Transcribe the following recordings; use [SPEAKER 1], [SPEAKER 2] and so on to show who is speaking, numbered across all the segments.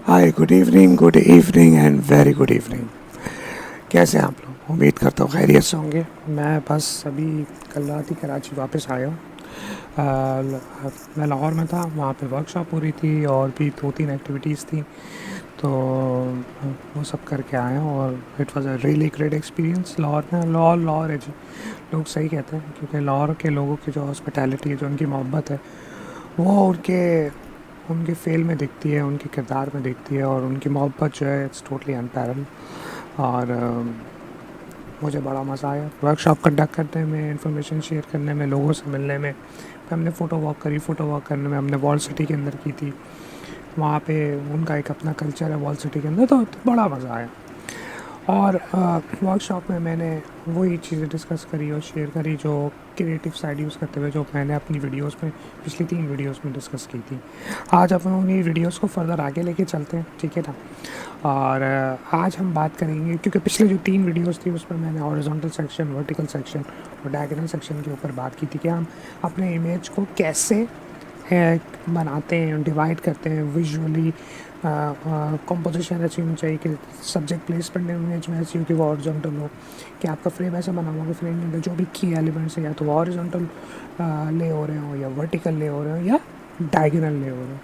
[SPEAKER 1] Hi, good evening and very good evening. कैसे हैं आप लोग? उम्मीद करता हूँ खैरियत से होंगे। मैं बस अभी कल रात ही कराची वापस आया हूँ। मैं लाहौर में था, वहाँ पे वर्कशॉप हो रही थी और भी 2-3 एक्टिविटीज़ थी, तो वो सब करके आया हूँ और it was a really great experience. Lahore में लाहौर है जी, लोग सही कहते हैं, क्योंकि लाहौर के लोगों की जो हॉस्पिटैलिटी है, जो उनकी मोहब्बत है, वो उनके उनके फ़ेल में दिखती है, उनके किरदार में दिखती है, और उनकी मोहब्बत जो है इट्स टोटली अनपैरल। और मुझे बड़ा मज़ा आया वर्कशॉप कंडक्ट करने में, इंफॉर्मेशन शेयर करने में, लोगों से मिलने में। फिर हमने फ़ोटो वॉक करी, फ़ोटो वॉक करने में हमने वॉल सिटी के अंदर की थी। वहाँ पे उनका एक अपना कल्चर है वॉल सिटी के अंदर, तो बड़ा मज़ा आया। और वर्कशॉप में मैंने वही चीज़ें डिस्कस करी और शेयर करी जो क्रिएटिव साइड यूज़ करते हुए जो मैंने अपनी वीडियोस में, पिछली 3 वीडियोस में डिस्कस की थी। आज अपन उन्हीं वीडियोस को फर्दर आगे लेके चलते हैं, ठीक है ना। और आज हम बात करेंगे, क्योंकि पिछले जो 3 वीडियोस थी उसमें मैंने हॉरिजॉन्टल सेक्शन, वर्टिकल सेक्शन और डायगोनल सेक्शन के ऊपर बात की थी कि हम अपने इमेज को कैसे बनाते हैं, डिवाइड करते हैं विजुअली। कंपोजिशन ऐसी होनी चाहिए कि सब्जेक्ट प्लेसमेंट इमेज में ऐसी हो कि वो हॉरिजॉन्टल हो, कि आपका फ्रेम ऐसा बना हुआ कि फ्रेम के अंदर जो भी की एलिमेंट्स हैं या तो हॉरिजॉन्टल ले हो रहे हो, या वर्टिकल ले हो रहे हो, या डायगोनल ले हो रहे हो।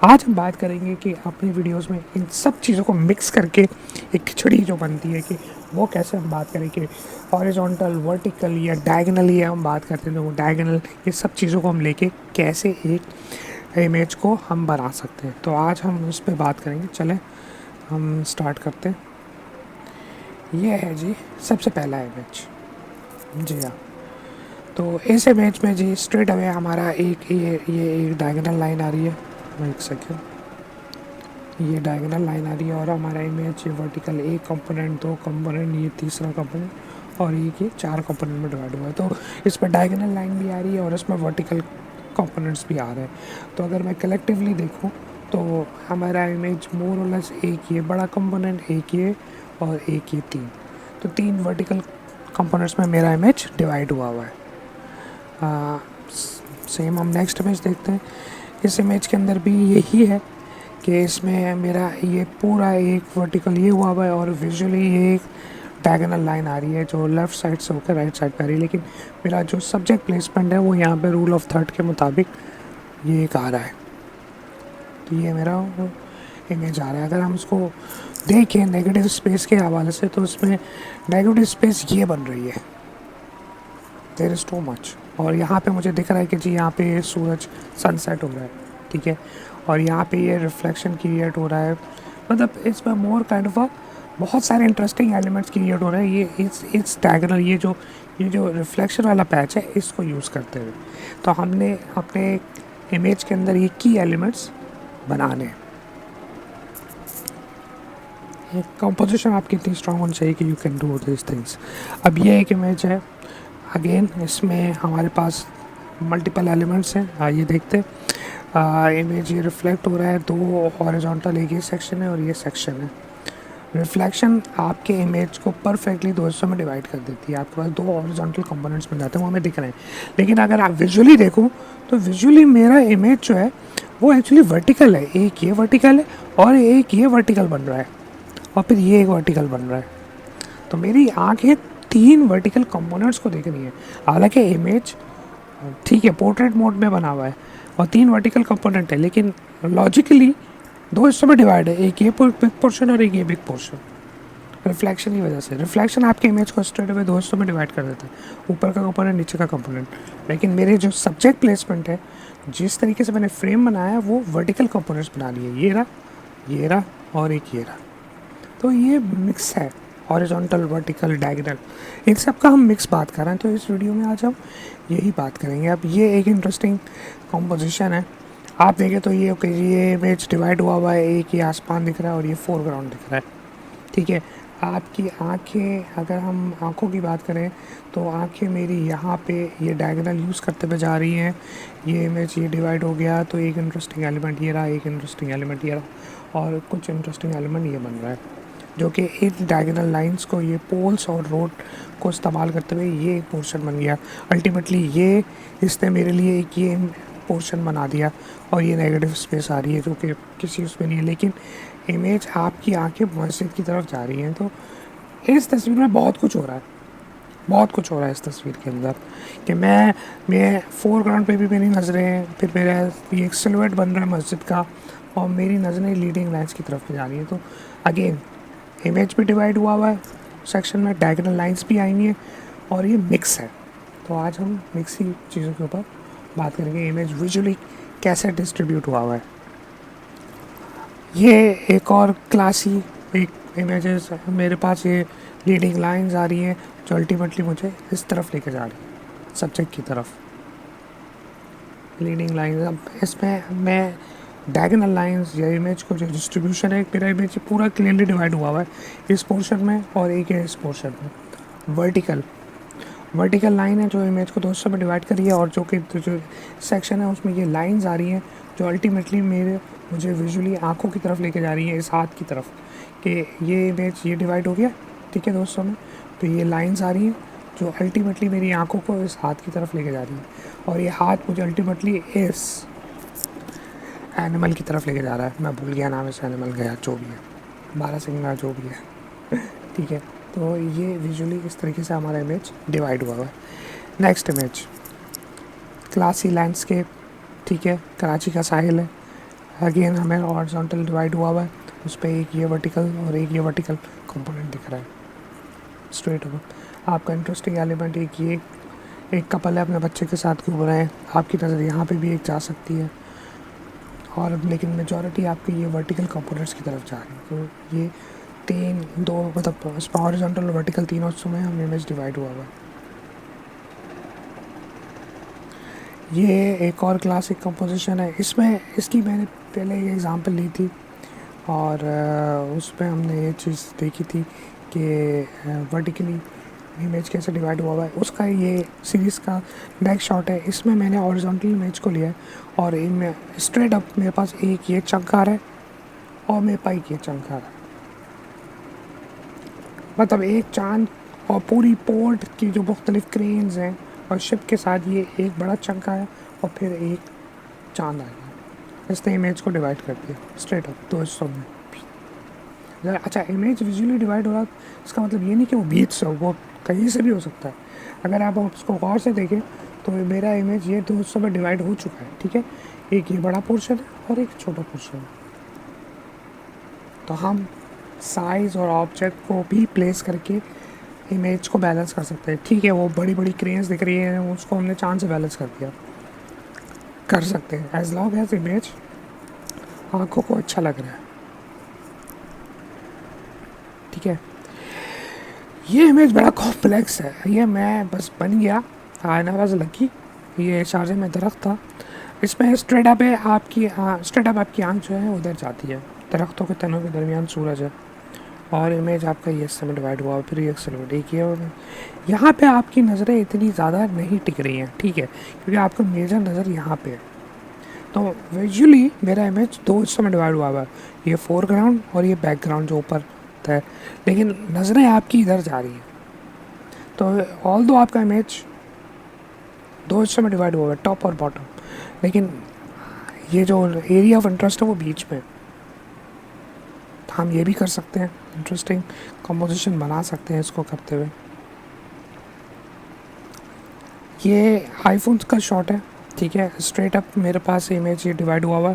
[SPEAKER 1] आज हम बात करेंगे कि अपनी वीडियोस में इन सब चीज़ों को मिक्स करके एक खिचड़ी जो बनती है, कि वो कैसे हम बात करें कि हॉरिजॉन्टल, वर्टिकल या डायगोनल, ये हम बात करते हैं तो वो डायगोनल, ये सब चीज़ों को हम लेके कैसे एक इमेज को हम बना सकते हैं। तो आज हम उस पर बात करेंगे। चलें हम स्टार्ट करते हैं। ये है जी सबसे पहला इमेज। जी हाँ, तो इस इमेज में जी स्ट्रेट अवे हमारा ये एक डायगोनल लाइन आ रही है। एक सेकेंड, ये डायगोनल लाइन आ रही है और हमारा इमेज ये वर्टिकल, एक कंपोनेंट, दो कंपोनेंट, ये तीसरा कंपोनेंट, और ये 4 कंपोनेंट में डिवाइड हुआ है। तो इस पर डायगोनल लाइन भी आ रही है और इसमें वर्टिकल कंपोनेंट्स भी आ रहे हैं। तो अगर मैं कलेक्टिवली देखूं तो हमारा इमेज मोर और लेस एक ये बड़ा कंपोनेंट, एक ये, और एक ये 3, तो 3 वर्टिकल कंपोनेंट्स में मेरा इमेज डिवाइड हुआ है। सेम हम नेक्स्ट इमेज देखते हैं। इस इमेज के अंदर भी यही है कि इसमें मेरा ये पूरा एक वर्टिकल ये हुआ है और विजुअली ये एक डायगोनल लाइन आ रही है जो लेफ़्ट साइड से होकर राइट साइड पे आ रही है। लेकिन मेरा जो सब्जेक्ट प्लेसमेंट है वो यहाँ पे रूल ऑफ थर्ड के मुताबिक ये एक आ रहा है। तो ये मेरा इमेज आ रहा है। अगर हम इसको देखें नेगेटिव स्पेस के हवाले से, तो इसमें नेगेटिव स्पेस ये बन रही है, देयर इज़ टू मच। और यहाँ पे मुझे दिख रहा है कि जी यहाँ पे सूरज सनसेट हो रहा है, ठीक है, और यहाँ पे ये रिफ्लेक्शन क्रिएट हो रहा है। मतलब इसमें मोर काइंड ऑफ बहुत सारे इंटरेस्टिंग एलिमेंट्स क्रिएट हो रहे हैं ये इस डायगोनल, ये जो रिफ्लेक्शन वाला पैच है, इसको यूज़ करते हुए। तो हमने अपने इमेज के अंदर ये की एलिमेंट्स बनाने हैं। कंपोजिशन आपकी इतनी स्ट्रांग होनी चाहिए कि you can do this things. अब ये एक इमेज है, अगेन इसमें हमारे पास मल्टीपल एलिमेंट्स हैं। आइए देखते हैं। इमेज ये रिफ्लेक्ट हो रहा है, 2 हॉरिजॉन्टल, एक ये सेक्शन है और ये सेक्शन है। रिफ्लेक्शन आपके इमेज को परफेक्टली 2 हिस्सों में डिवाइड कर देती है। आपके पास 2 हॉरिजॉन्टल कंपोनेंट्स मिल जाते हैं, वो हमें दिख रहे हैं। लेकिन अगर आप विजुअली देखो तो विजुअली मेरा इमेज जो है वो एक्चुअली वर्टिकल है। एक ये वर्टिकल है और एक ये वर्टिकल बन रहा है, और फिर ये एक वर्टिकल बन रहा है। तो मेरी आँखें 3 वर्टिकल कंपोनेंट्स को देख रही हैं। हालांकि इमेज ठीक है पोर्ट्रेट मोड में बना हुआ है और 3 वर्टिकल कंपोनेंट है, लेकिन लॉजिकली 2 हिस्सों में डिवाइड है, एक ये बिग पोर्शन और एक ये बिग पोर्शन। रिफ्लेक्शन की वजह से रिफ्लेक्शन आपके इमेज को स्ट्रेट अवे 2 हिस्सों में डिवाइड कर देता है, ऊपर का कंपोनेंट, नीचे का कंपोनेंट। लेकिन मेरे जो सब्जेक्ट प्लेसमेंट है, जिस तरीके से मैंने फ्रेम बनाया है, वो वर्टिकल कंपोनेंट्स बना लिए, ये रहा और एक ये रहा। तो ये मिक्स है, हॉरिजॉन्टल, वर्टिकल, डायगोनल, इन सब का हम मिक्स बात कर रहे हैं। तो इस वीडियो में आज हम यही बात करेंगे। अब ये एक इंटरेस्टिंग कॉम्पोजिशन है। आप देखें तो ये ओके, ये इमेज डिवाइड हुआ है, एक ये आसमान दिख रहा है और ये फोरग्राउंड दिख रहा है, ठीक है। आपकी आंखें, अगर हम आंखों की बात करें तो आंखें मेरी यहाँ पे ये डायगोनल यूज़ करते हुए जा रही हैं। ये इमेज ये डिवाइड हो गया तो एक इंटरेस्टिंग एलिमेंट ये रहा, एक इंटरेस्टिंग एलिमेंट ये रहा, और कुछ इंटरेस्टिंग एलिमेंट ये बन रहा है, जो कि इन डायगोनल लाइंस को, ये पोल्स और रोड को इस्तेमाल करते हुए ये एक पोर्शन बन गया। अल्टीमेटली ये इसने मेरे लिए एक ये पोर्शन बना दिया और ये नेगेटिव स्पेस आ रही है जो कि किसी उसमें नहीं है, लेकिन इमेज आपकी आंखें मस्जिद की तरफ जा रही हैं। तो इस तस्वीर में बहुत कुछ हो रहा है, बहुत कुछ हो रहा है इस तस्वीर के अंदर कि मैं फोरग्राउंड पे भी मेरी नज़रें हैं, फिर मेरा ये एक सिलुएट बन रहा है मस्जिद का और मेरी नज़रें लीडिंग लाइन्स की तरफ जा रही हैं। तो अगेन इमेज भी डिवाइड हुआ हुआ है सेक्शन में, डायगोनल लाइंस भी आएंगी हैं और ये मिक्स है। तो आज हम मिक्स ही चीज़ों के ऊपर बात करेंगे, इमेज विजुअली कैसे डिस्ट्रीब्यूट हुआ हुआ है। ये एक और क्लासी एक इमेजेस मेरे पास, ये लीडिंग लाइंस आ रही हैं जो अल्टीमेटली मुझे इस तरफ लेके जा रही है, सब्जेक्ट की तरफ। लीडिंग लाइंस, अब इसमें मैं डायगोनल लाइंस या इमेज को जो डिस्ट्रीब्यूशन है, मेरा इमेज पूरा क्लियरली डिवाइड हुआ हुआ है इस पोर्शन में और एक है इस पोर्शन में। वर्टिकल लाइन है जो इमेज को दो हिस्सों में डिवाइड करी है और जो सेक्शन है उसमें ये लाइंस आ रही हैं जो अल्टीमेटली मुझे विजुअली आंखों की तरफ लेके जा रही है, इस हाथ की तरफ, कि ये इमेज ये डिवाइड हो गया, ठीक है दोस्तों में। तो ये लाइंस आ रही हैं जो अल्टीमेटली मेरी आंखों को इस हाथ की तरफ लेके जा रही है और ये हाथ मुझे अल्टीमेटली इस एनिमल की तरफ लेके जा रहा है। मैं भूल गया नाम इस एनिमल का, जो भी है, बारहसिंगा जो भी है ठीक है। तो ये विजुअली इस तरीके से हमारा इमेज डिवाइड हुआ है। नेक्स्ट इमेज क्लासी लैंडस्केप, ठीक है, कराची का साहिल है। अगेन हमें हॉरिजॉन्टल डिवाइड हुआ है, उस पर एक ये वर्टिकल और एक ये वर्टिकल कंपोनेंट दिख रहा है स्ट्रेट ओवर। आपका इंटरेस्टिंग एलिमेंट एक कपल है अपने बच्चे के साथ घूम रहे हैं, आपकी नज़र यहाँ पे भी एक जा सकती है और लेकिन मेजॉरिटी आपकी ये वर्टिकल कंपोनेंट्स की तरफ जा रही है। तो ये दो मतलब हॉरिजॉन्टल और वर्टिकल तीनों हिस्सों में हम इमेज डिवाइड हुआ है। ये एक और क्लासिक कंपोजिशन है, इसमें इसकी मैंने पहले ये एग्जांपल ली थी और उस पर हमने ये चीज़ देखी थी कि वर्टिकली इमेज कैसे डिवाइड हुआ है। उसका ये सीरीज़ का नेक्स्ट शॉट है, इसमें मैंने हॉरिजॉन्टल इमेज को लिया है और इनमें स्ट्रेट अप मेरे पास एक ये चंक आ रहा है और मेरे पास ये चंक आ रहा है, मतलब एक चांद और पूरी पोर्ट की जो मुख्तलिफ क्रेन्स हैं और शिप के साथ ये एक बड़ा चंक आया और फिर एक चांद आया। इसने इमेज को डिवाइड कर दिया स्ट्रेट अप दो हिस्सों में। अच्छा, इमेज विजुअली डिवाइड हो रहा, इसका मतलब ये नहीं कि वो बीच से, वो कहीं से भी हो सकता है। अगर आप उसको गौर से देखें तो मेरा इमेज ये दो हिस्सों में डिवाइड हो चुका है, ठीक है, एक ये बड़ा पोर्शन है और एक छोटा पोर्शन है। तो हम साइज़ और ऑब्जेक्ट को भी प्लेस करके इमेज को बैलेंस कर सकते हैं, ठीक है। वो बड़ी बड़ी क्रेन्स दिख रही हैं, उसको हमने चांद से बैलेंस कर दिया, कर सकते हैं, एज लॉन्ग एज इमेज आँखों को अच्छा लग रहा है, ठीक है। ये इमेज बड़ा कॉम्प्लेक्स है, ये मैं बस बन गया, आवाज़ लगी। ये शारजे में दरख्त था, इसमें स्ट्रेट अप है आपकी आँख जो है उधर जाती है, दरख्तों के तनों के दरमियान सूरज है और इमेज आपका ये हिस्से में डिवाइड हुआ, फिर ये एक्सलूड एक ये और यहाँ पे आपकी नज़रें इतनी ज़्यादा नहीं टिक रही हैं, ठीक है, क्योंकि आपका मेजर नज़र यहाँ पे है। तो विजुअली मेरा इमेज दो हिस्सों में डिवाइड हुआ है, ये फोरग्राउंड और ये बैकग्राउंड जो ऊपर है, लेकिन नज़रें आपकी इधर जा रही हैं। तो ऑल दो आपका इमेज दो हिस्सों में डिवाइड हुआ है, टॉप और बॉटम, लेकिन ये जो एरिया ऑफ इंटरेस्ट है वो बीच में। तो हम ये भी कर सकते हैं, इंटरेस्टिंग कंपोजिशन बना सकते हैं इसको करते हुए। ये आईफोन का शॉट है, ठीक है, स्ट्रेट अप मेरे पास इमेज ये डिवाइड हुआ हुआ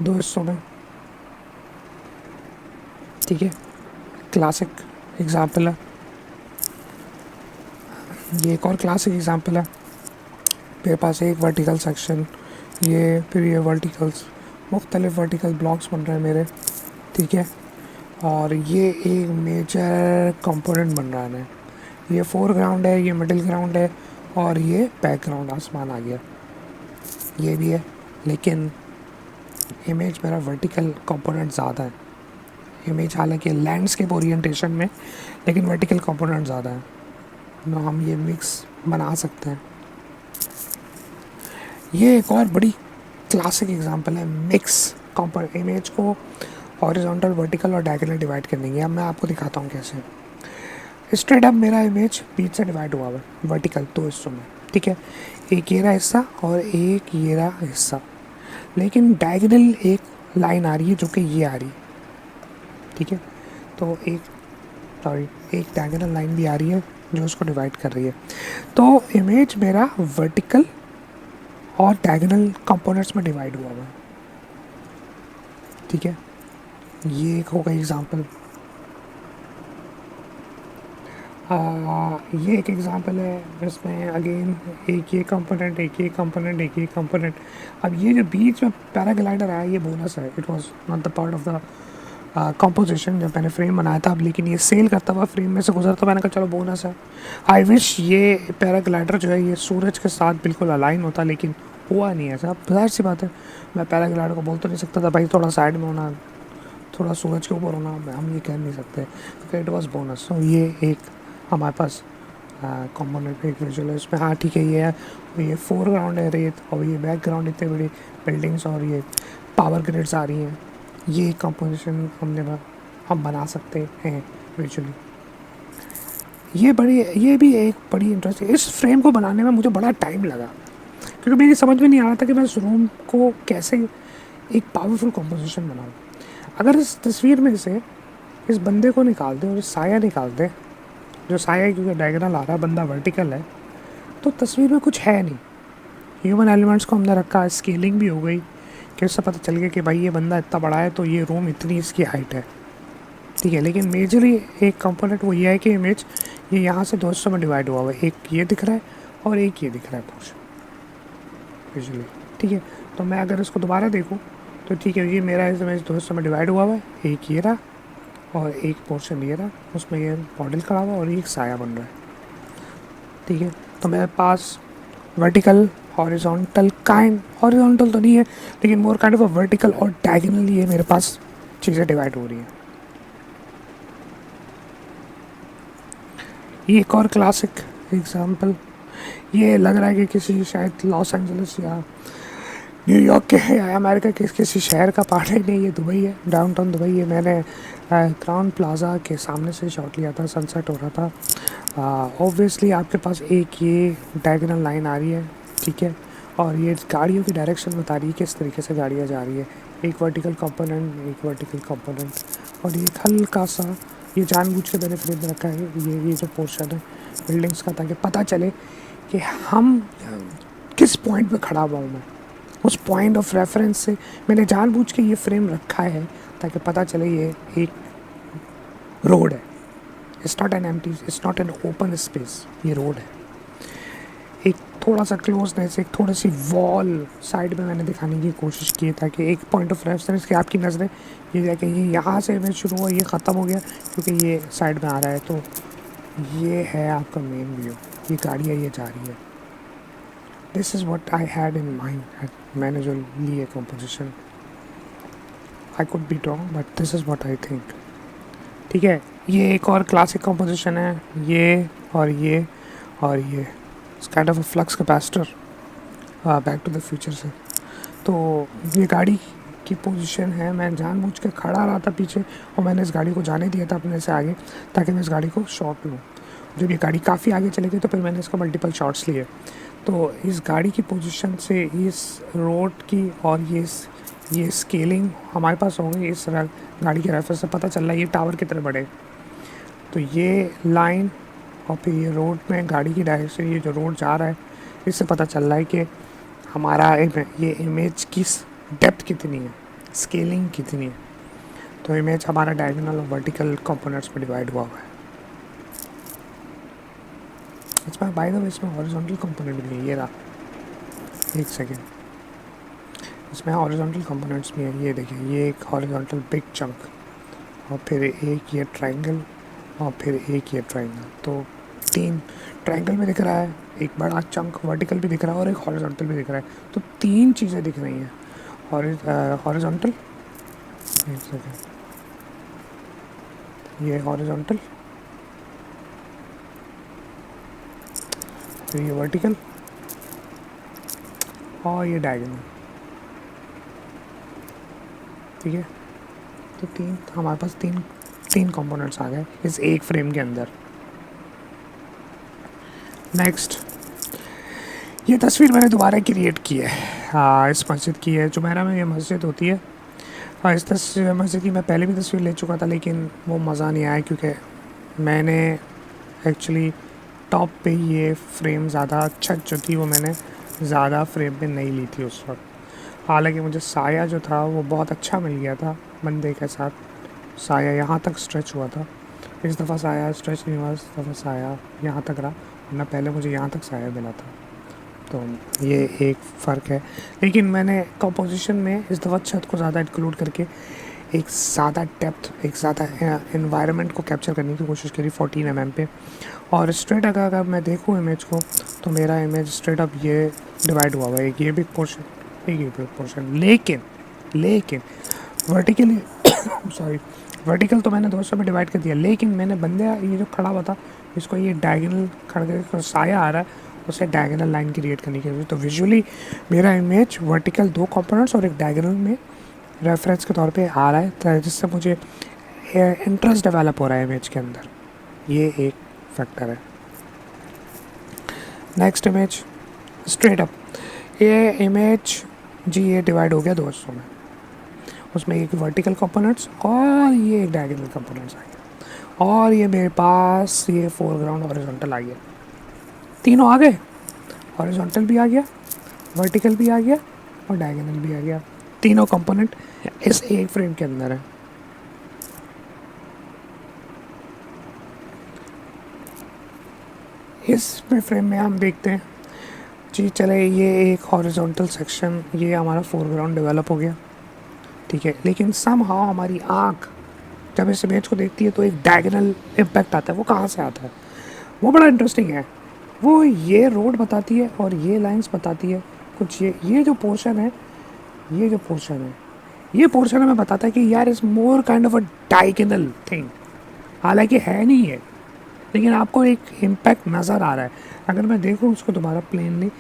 [SPEAKER 1] दो हिस्सों में, ठीक है, क्लासिक एग्जांपल है। ये एक और क्लासिक एग्जांपल है, मेरे पास एक वर्टिकल सेक्शन, ये फिर ये वर्टिकल्स, मुख्तलिफ वर्टिकल ब्लॉक्स बन रहे हैं मेरे, ठीक है, और ये एक मेजर कंपोनेंट बन रहा है। ये फोरग्राउंड है, ये मिडिल ग्राउंड है और ये बैकग्राउंड, आसमान आ गया, ये भी है, लेकिन इमेज मेरा वर्टिकल कंपोनेंट ज़्यादा है। इमेज हालांकि लैंडस्केप ओरिएंटेशन में, लेकिन वर्टिकल कंपोनेंट ज़्यादा है, तो हम ये मिक्स बना सकते हैं। ये एक और बड़ी क्लासिक एग्जांपल है मिक्स कंपोनेंट, इमेज को हॉरिजॉन्टल, वर्टिकल और डायगोनल डिवाइड करने की। अब मैं आपको दिखाता हूँ कैसे। स्ट्रेट अप मेरा इमेज बीच से डिवाइड हुआ है, वर्टिकल दो हिस्सों में, ठीक है, एक ये रहा हिस्सा और एक ये रहा हिस्सा, लेकिन डायगोनल एक लाइन आ रही है जो कि ये आ रही है, ठीक है। तो एक डायगोनल लाइन भी आ रही है जो उसको डिवाइड कर रही है। तो इमेज मेरा वर्टिकल और डायगोनल कंपोनेंट्स में डिवाइड हुआ है, ठीक है। ये एक होगा एग्जांपल। ये एक एग्जांपल है इसमें अगेन एक ये कंपोनेंट, एक ये कंपोनेंट, एक ये कंपोनेंट। अब ये जो बीच में पैराग्लाइडर आया ये बोनस है, it was not the part of the composition जब मैंने फ्रेम बनाया था। अब लेकिन ये सेल करता हुआ फ्रेम में से गुजरा तो मैंने कहा चलो बोनस है। आई विश ये पैराग्लाइडर जो है ये सूरज के साथ बिल्कुल अलाइन होता, लेकिन हुआ नहीं ऐसा। अब जाहिर सी बात है, मैं पैराग्लाइडर को बोल तो नहीं सकता था भाई थोड़ा साइड में होना, थोड़ा सूरज के ऊपर होना, हम ये कह नहीं सकते क्योंकि इट वॉज बोनस। तो ये एक हमारे पास कॉम्पोनेंट एक विजुअल है इसमें। हाँ ठीक है, ये है, ये फोरग्राउंड है रेत, और ये बैकग्राउंड इतने बड़ी बिल्डिंग्स और ये पावर ग्रिड्स आ रही हैं। ये कंपोजिशन हम बना सकते हैं विजुअली। ये भी एक बड़ी इंटरेस्टिंग, इस फ्रेम को बनाने में मुझे बड़ा टाइम लगा क्योंकि मेरी समझ में नहीं आ रहा था कि मैं इस रूम को कैसे एक पावरफुल कंपोजिशन बनाऊँ। अगर इस तस्वीर में से इस बंदे को निकाल दे और इस साया निकाल दे, जो साया क्योंकि डायगोनल आ रहा है, बंदा वर्टिकल है, तो तस्वीर में कुछ है नहीं। ह्यूमन एलिमेंट्स को हमने रखा, स्केलिंग भी हो गई कि उससे पता चल गया कि भाई ये बंदा इतना बड़ा है तो ये रूम इतनी इसकी हाइट है, ठीक है। लेकिन मेजरली एक कंपोनेंट वो ये है कि इमेज ये यहाँ से दो हिस्सों में डिवाइड हुआ हुआ है, एक ये दिख रहा है और एक ये दिख रहा है पोर्शन विजुअली, ठीक है। तो मैं अगर इसको दोबारा देखूँ तो ठीक है, ये मेरा इमेज दो हिस्सों में डिवाइड हुआ हुआ है, एक ये रहा और एक पोर्शन ये रहा, उसमें ये मॉडल खड़ा हुआ और एक साया बन रहा है, ठीक है। तो मेरे पास वर्टिकल, हॉरिजॉन्टल हॉरिजॉन्टल तो नहीं है लेकिन मोर काइंड ऑफ अ वर्टिकल और डायगोनली ये मेरे पास चीज़ें डिवाइड हो रही हैं। ये एक और क्लासिक एग्जांपल, ये लग रहा है कि किसी शायद लॉस एंजलिस या न्यूयॉर्क के या अमेरिका के किसी शहर का पार्ट है। नहीं, ये दुबई है, डाउनटाउन दुबई है। मैंने क्राउन प्लाजा के सामने से शॉट लिया था, सनसेट हो रहा था। ऑब्वियसली आपके पास एक ये डायगोनल लाइन आ रही है, ठीक है, और ये गाड़ियों की डायरेक्शन बता रही है किस तरीके से गाड़ियाँ जा रही है। एक वर्टिकल कंपोनेंट, एक वर्टिकल कंपोनेंट, और ये हल्का सा ये जानबूझ के मैंने फ्रेम में रखा है ये जो पोर्शन है बिल्डिंग्स का, ताकि पता चले कि हम किस पॉइंट पे खड़ा हुआ हूँ मैं। उस पॉइंट ऑफ रेफरेंस से मैंने जानबूझ के ये फ्रेम रखा है ताकि पता चले ये एक रोड है। It's not an empty, it's not an open space, ये रोड है। एक थोड़ा सा क्लोजनेस, एक थोड़ी सी वॉल साइड में मैंने दिखाने की कोशिश की ताकि एक पॉइंट ऑफ रेफरेंस की आपकी नज़रें ये जाके ये यहाँ से इमेज शुरू हुआ, ये ख़त्म हो गया क्योंकि ये साइड में आ रहा है। तो ये है आपका मेन व्यू, ये गाड़ियाँ ये जा रही है। This is what I had in mind मैंने जो ली है composition. I could be wrong but this is what I think, ठीक है। ये एक और क्लासिक कंपोजिशन है, ये और ये और ये it's kind of a flux capacitor back to the future से। तो ये गाड़ी की पोजीशन है, मैं जानबूझ के खड़ा रहा था पीछे और मैंने इस गाड़ी को जाने दिया था अपने से आगे ताकि मैं इस गाड़ी को शॉट लूँ। जब ये गाड़ी काफ़ी आगे चली गई तो फिर मैंने इसका मल्टीपल शॉट्स लिए। तो इस गाड़ी की पोजीशन से इस रोड की और ये स्केलिंग हमारे पास हो गई। इस गाड़ी के रेफरेंस से पता चल रहा है ये टावर कितने बड़े। तो ये लाइन और फिर ये रोड में गाड़ी की डायरेक्शन, ये जो रोड जा रहा है इससे पता चल रहा है कि हमारा ये इमेज की डेप्थ कितनी है, स्केलिंग कितनी है। तो इमेज हमारा डायगोनल और वर्टिकल कंपोनेंट्स में डिवाइड हुआ है। इसमें बाय द वे इसमें हॉरिजॉन्टल कंपोनेंट भी है, ये रहा, एक सेकेंड, इसमें हॉरिजॉन्टल कंपोनेंट्स भी हैं। ये देखिए, ये एक हॉरिजॉन्टल बिग चंक और फिर एक ये ट्रायंगल और फिर एक ये ट्रायंगल। तो तीन ट्रायंगल में दिख रहा है, एक बड़ा चंक वर्टिकल भी दिख रहा है और एक हॉरिजॉन्टल भी दिख रहा है। तो तीन चीज़ें दिख रही हैं, हॉरिजॉन्टल, एक सेकेंड, ये हॉरिजॉन्टल, फिर ये वर्टिकल और ये डायगोनल, ठीक है। तो हमारे पास तीन कंपोनेंट्स आ गए इस एक फ्रेम के अंदर। नेक्स्ट, ये तस्वीर मैंने दोबारा क्रिएट की है। हाँ, इस मस्जिद की है, जुमेरा में ये मस्जिद होती है। हाँ, इस मस्जिद की मैं पहले भी तस्वीर ले चुका था, लेकिन वो मज़ा नहीं आया क्योंकि मैंने एक्चुअली टॉप पे ये फ्रेम ज़्यादा छत जो थी वो मैंने ज़्यादा फ्रेम पे नहीं ली थी उस वक्त। हालांकि मुझे साया जो था वो बहुत अच्छा मिल गया था बंदे के साथ। साया यहाँ तक स्ट्रेच हुआ था, इस दफ़ा साया स्ट्रेच नहीं हुआ, इस दफ़ा साया यहाँ तक रहा, वरना पहले मुझे यहाँ तक साया मिला था। तो ये एक फ़र्क है। लेकिन मैंने कंपोजिशन में इस दफ़ा छत को ज़्यादा इंक्लूड करके एक ज़्यादा डेप्थ, एक ज़्यादा एनवायरनमेंट को कैप्चर करने की कोशिश करी 14 mm पे। और स्ट्रेट अगर मैं देखूँ इमेज को, तो मेरा इमेज स्ट्रेट अप ये डिवाइड हुआ हुआ है, एक ये बिग पोर्शन, एक ये बिग पोर्शन। लेकिन वर्टिकली सॉरी, वर्टिकल तो मैंने 200 में डिवाइड कर दिया, लेकिन मैंने बंदे ये जो खड़ा हुआ था इसको ये डायगोनल खड़ के साया आ रहा है, उसे डायगोनल लाइन क्रिएट करने की जरूरत। तो विजुअली मेरा इमेज वर्टिकल 2 कंपोनेंट्स और एक डायगोनल में रेफरेंस के तौर पे आ रहा है, जिससे मुझे इंटरेस्ट डेवलप हो रहा है इमेज के अंदर। ये एक फैक्टर है। नेक्स्ट इमेज स्ट्रेट अप, ये इमेज जी ये डिवाइड हो गया 2 हिस्सों में, उसमें एक वर्टिकल कंपोनेंट्स और ये एक डायगोनल कंपोनेंट्स आ गया, और ये मेरे पास ये फोरग्राउंड हॉरिजॉन्टल आ गया। तीनों आ गए, हॉरिजॉन्टल भी आ गया, वर्टिकल भी आ गया और डायगोनल भी आ गया। तीनों कंपोनेंट इस एक फ्रेम के अंदर है। इस फ्रेम में हम देखते हैं जी, चले ये एक हॉरिजॉन्टल सेक्शन, ये हमारा फोरग्राउंड डेवलप हो गया, ठीक है। लेकिन समहाउ हमारी आँख जब इस इमेज को देखती है तो एक डायगोनल इम्पैक्ट आता है। वो कहाँ से आता है, वो बड़ा इंटरेस्टिंग है। वो ये रोड बताती है और ये लाइंस बताती है कुछ। ये जो पोर्शन है, ये पोर्शन हमें बताता है कि यार it's more kind of a diagonal thing. हालांकि है नहीं है, लेकिन आपको एक इम्पैक्ट नज़र आ रहा है। अगर मैं देखूँ उसको दोबारा प्लेनली,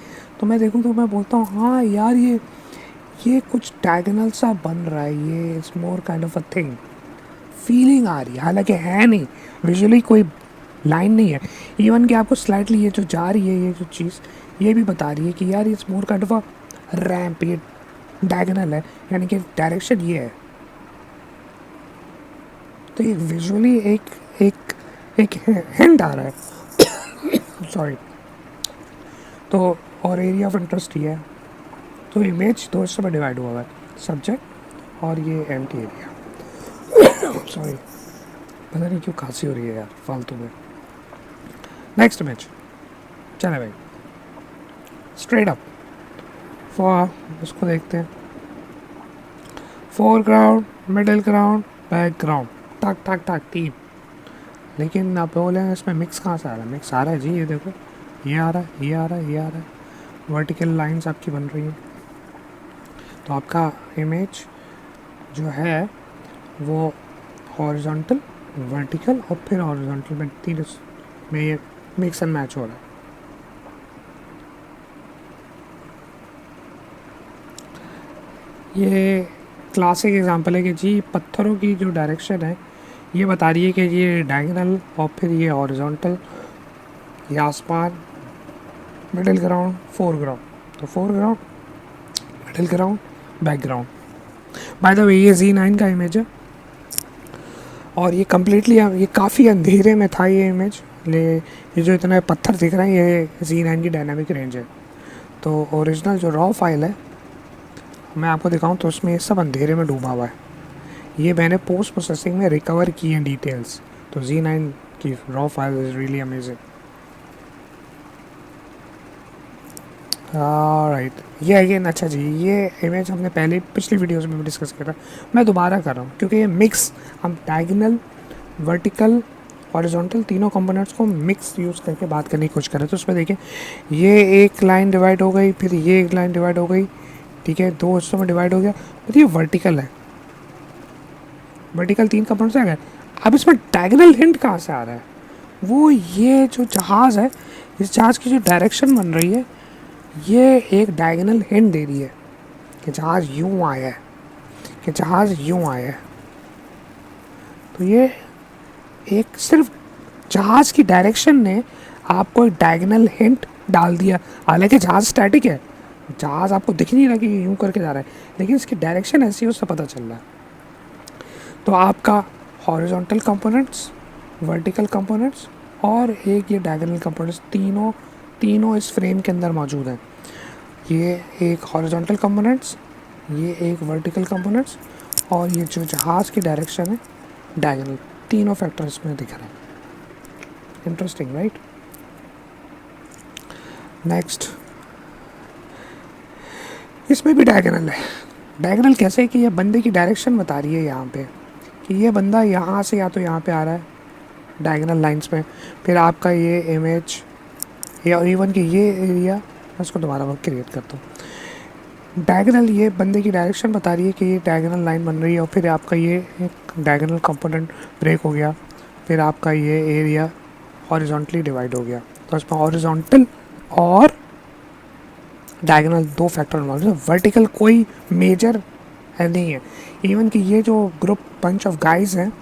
[SPEAKER 1] तो मैं देखूँ तो मैं बोलता हूँ हाँ यार ये कुछ डायगोनल सा बन रहा है, ये it's more kind of a thing, feeling आ रही है। हालांकि है नहीं, विजुअली कोई लाइन नहीं है। इवन कि आपको स्लाइटली ये जो जा रही है, ये जो चीज़ ये भी बता रही है कि यार it's more kind of a ramp, ये डायगोनल है, यानी कि डायरेक्शन ये है। तो ये विजुअली एक हिंट आ रहा है सॉरी। तो और एरिया ऑफ इंटरेस्ट ये है। तो इमेज 2 हिस्सों में डिवाइड हुआ है, सब्जेक्ट और ये एम्प्टी एरिया। सॉरी, पता नहीं क्यों खांसी हो रही है यार फालतू में। नेक्स्ट इमेज, चले भाई स्ट्रेट अप फॉर, उसको देखते हैं। फोरग्राउंड, मिडिल ग्राउंड, बैकग्राउंड, टक टक टक 3। लेकिन आप बोले इसमें मिक्स कहाँ से आ रहा है? मिक्स आ रहा है जी, ये देखो, ये आ रहा है, ये आ रहा है, ये आ रहा है। वर्टिकल लाइंस आपकी बन रही हैं। तो आपका इमेज जो है वो हॉरिजॉन्टल, वर्टिकल और फिर हॉरिजॉन्टल में 3 में ये मिक्स एंड मैच हो रहा है। ये क्लासिक एग्जांपल है कि जी पत्थरों की जो डायरेक्शन है ये बता रही है कि ये डायगोनल और फिर ये हॉरिजॉन्टल, ये आसमान, मिडिल ग्राउंड, फोरग्राउंड। तो foreground, middle ground, background. By the way ये Z9 का इमेज है और ये कम्प्लीटली, ये काफ़ी अंधेरे में था ये इमेज। ये जो इतने पत्थर दिख रहे हैं ये Z9 की डायनामिक रेंज है। तो ओरिजिनल जो रॉ फाइल है मैं आपको दिखाऊं तो उसमें ये सब अंधेरे में डूबा हुआ है। ये मैंने पोस्ट प्रोसेसिंग में रिकवर की हैं डिटेल्स। तो Z9 की raw file is really amazing. Right, ये अगेन अच्छा जी, ये इमेज हमने पहले पिछली वीडियोस में भी डिस्कस किया था, मैं दोबारा कर रहा हूँ क्योंकि ये मिक्स, हम डायगोनल, वर्टिकल, हॉरिजॉन्टल तीनों कंपोनेंट्स को मिक्स यूज़ करके बात करने की कोशिश करें। तो उसमें देखिए ये एक लाइन डिवाइड हो गई, फिर ये एक लाइन डिवाइड हो गई, ठीक है, 2 हिस्सों में डिवाइड हो गया। तो ये वर्टिकल है, वर्टिकल 3 कंपोनेंट्स आ गए। अब इसमें डायगोनल हिंट कहाँ से आ रहा है? वो ये जो जहाज़ है, इस जहाज़ की जो डायरेक्शन बन रही है ये एक डायगोनल हिंट दे रही है कि जहाज़ यूँ आया है, कि जहाज़ यूँ आया है। तो ये एक सिर्फ जहाज़ की डायरेक्शन ने आपको एक डायगोनल हिंट डाल दिया। हालांकि जहाज़ स्टैटिक है, जहाज़ आपको दिख नहीं रहा कि यूँ करके जा रहा है, लेकिन इसकी डायरेक्शन ऐसी है उससे पता चल रहा है। तो आपका हॉरिजॉन्टल कंपोनेंट्स, वर्टिकल कंपोनेंट्स और एक ये डायगोनल कंपोनेंट्स, तीनों तीनों इस फ्रेम के अंदर मौजूद हैं। ये एक हॉरिजॉन्टल कंपोनेंट्स, ये एक वर्टिकल कंपोनेंट्स और ये जो जहाज़ की डायरेक्शन है डायगोनल, तीनों फैक्टर्स में दिख रहे हैं। Interesting right. नेक्स्ट, इसमें भी डायगोनल है। डायगोनल कैसे कि ये बंदे की डायरेक्शन बता रही है यहाँ पे कि ये बंदा यहाँ से या तो यहाँ पे आ रहा है डायगोनल लाइंस में, फिर आपका ये इमेज या इवन कि ये एरिया, मैं इसको दोबारा वर्क क्रिएट करता हूँ। डायगोनल ये बंदे की डायरेक्शन बता रही है कि ये डायगोनल लाइन बन रही है और फिर आपका ये एक डायगोनल कंपोनेंट ब्रेक हो गया, फिर आपका ये एरिया हॉरिजॉन्टली डिवाइड हो गया। तो इसमें हॉरिजॉन्टल और डायगोनल दो फैक्टर मौजूद है। वर्टिकल कोई मेजर है नहीं है। इवन कि ये जो ग्रुप बंच ऑफ गाइज हैं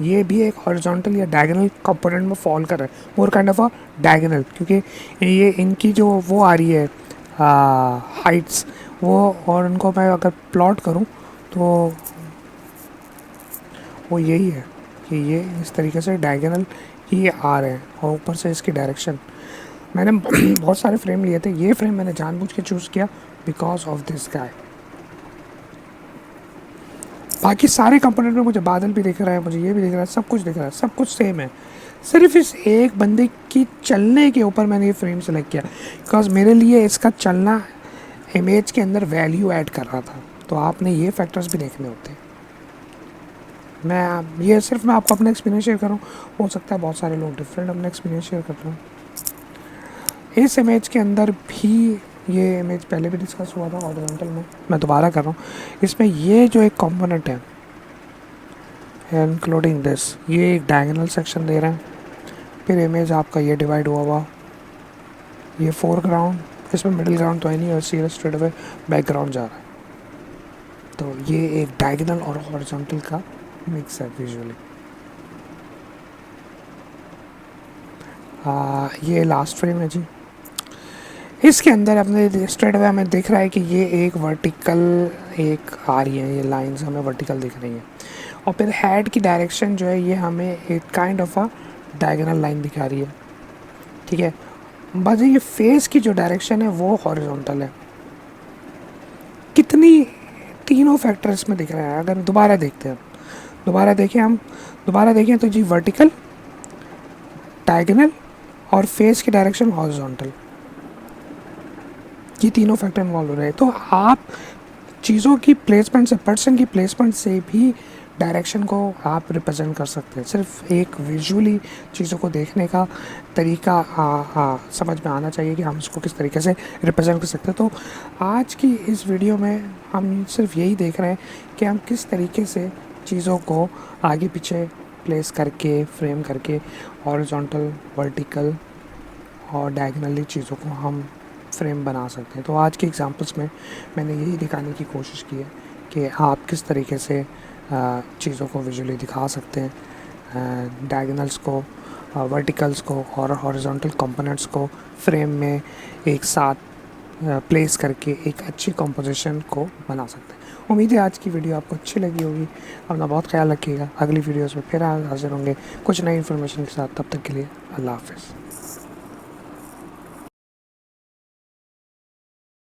[SPEAKER 1] ये भी एक हॉरिजॉन्टल या डायगोनल कंपोनेंट में फॉल कर रहा है, मोर काइंड ऑफ अ डायगोनल, क्योंकि ये इनकी जो वो आ रही है हाइट्स वो, और उनको मैं अगर प्लॉट करूं तो वो यही है कि ये इस तरीके से डायगोनल ही आ रहे हैं और ऊपर से इसकी डायरेक्शन। मैंने बहुत सारे फ्रेम लिए थे, ये फ्रेम मैंने जानबूझ के चूज़ किया बिकॉज ऑफ दिस गाय। बाकी सारे कंपोनेंट में मुझे बादल भी दिख रहा है, मुझे ये भी दिख रहा है, सब कुछ दिख रहा है, सब कुछ सेम है। सिर्फ इस एक बंदे की चलने के ऊपर मैंने ये फ्रेम सेलेक्ट किया बिकॉज मेरे लिए इसका चलना इमेज के अंदर वैल्यू ऐड कर रहा था। तो आपने ये फैक्टर्स भी देखने होते हैं। मैं ये सिर्फ मैं आपको अपना एक्सपीरियंस शेयर करूँ, हो सकता है बहुत सारे लोग डिफरेंट अपना एक्सपीरियंस शेयर कर रहे हैं। इस इमेज के अंदर भी ये इमेज पहले भी डिस्कस हुआ था हॉरिजॉन्टल में, मैं दोबारा कर रहा हूँ। इसमें ये जो एक कंपोनेंट है इंक्लूडिंग दिस, ये एक डायगोनल सेक्शन दे रहे हैं, फिर इमेज आपका ये डिवाइड हुआ हुआ, ये फोरग्राउंड, इसमें मिडिल ग्राउंड तो है नहीं और सीरियस स्ट्रेट अवे बैकग्राउंड जा रहा है। तो ये एक डायगोनल और हॉरिजॉन्टल का मिक्स है विजुअली। ये लास्ट फ्रेम है जी। इसके अंदर अपने स्ट्रेट अवे हमें दिख रहा है कि ये एक वर्टिकल एक आ रही है, ये लाइंस हमें वर्टिकल दिख रही हैं और फिर हेड की डायरेक्शन जो है ये हमें एक kind of a diagonal line दिखा रही है। ठीक है, बस ये फेस की जो डायरेक्शन है वो हॉरिजॉन्टल है। कितनी तीनों फैक्टर्स में दिख रहा है। अगर दोबारा देखते हैं, दोबारा देखें तो जी वर्टिकल, डायगोनल और फेस की डायरेक्शन हॉरिजॉन्टल, ये तीनों फैक्टर इन्वॉल्व हो रहे हैं। तो आप चीज़ों की प्लेसमेंट से, पर्सन की प्लेसमेंट से भी डायरेक्शन को आप रिप्रेजेंट कर सकते हैं। सिर्फ एक विजुअली चीज़ों को देखने का तरीका समझ में आना चाहिए कि हम इसको किस तरीके से रिप्रेजेंट कर सकते हैं। तो आज की इस वीडियो में हम सिर्फ यही देख रहे हैं कि हम किस तरीके से चीज़ों को आगे पीछे प्लेस करके, फ्रेम करके, हॉरिजॉन्टल, वर्टिकल और डायगोनली चीज़ों को हम फ्रेम बना सकते हैं। तो आज के एग्जांपल्स में मैंने यही दिखाने की कोशिश की है कि आप किस तरीके से चीज़ों को विजुअली दिखा सकते हैं, डायगोनल्स को, वर्टिकल्स को और हॉरिजॉन्टल कंपोनेंट्स को फ्रेम में एक साथ प्लेस करके एक अच्छी कंपोजिशन को बना सकते हैं। उम्मीद है आज की वीडियो आपको अच्छी लगी होगी। अपना बहुत ख्याल रखिएगा। अगली वीडियोस में फिर हाजिर होंगे कुछ नई इन्फॉर्मेशन के साथ। तब तक के लिए अल्लाह हाफ़िज़।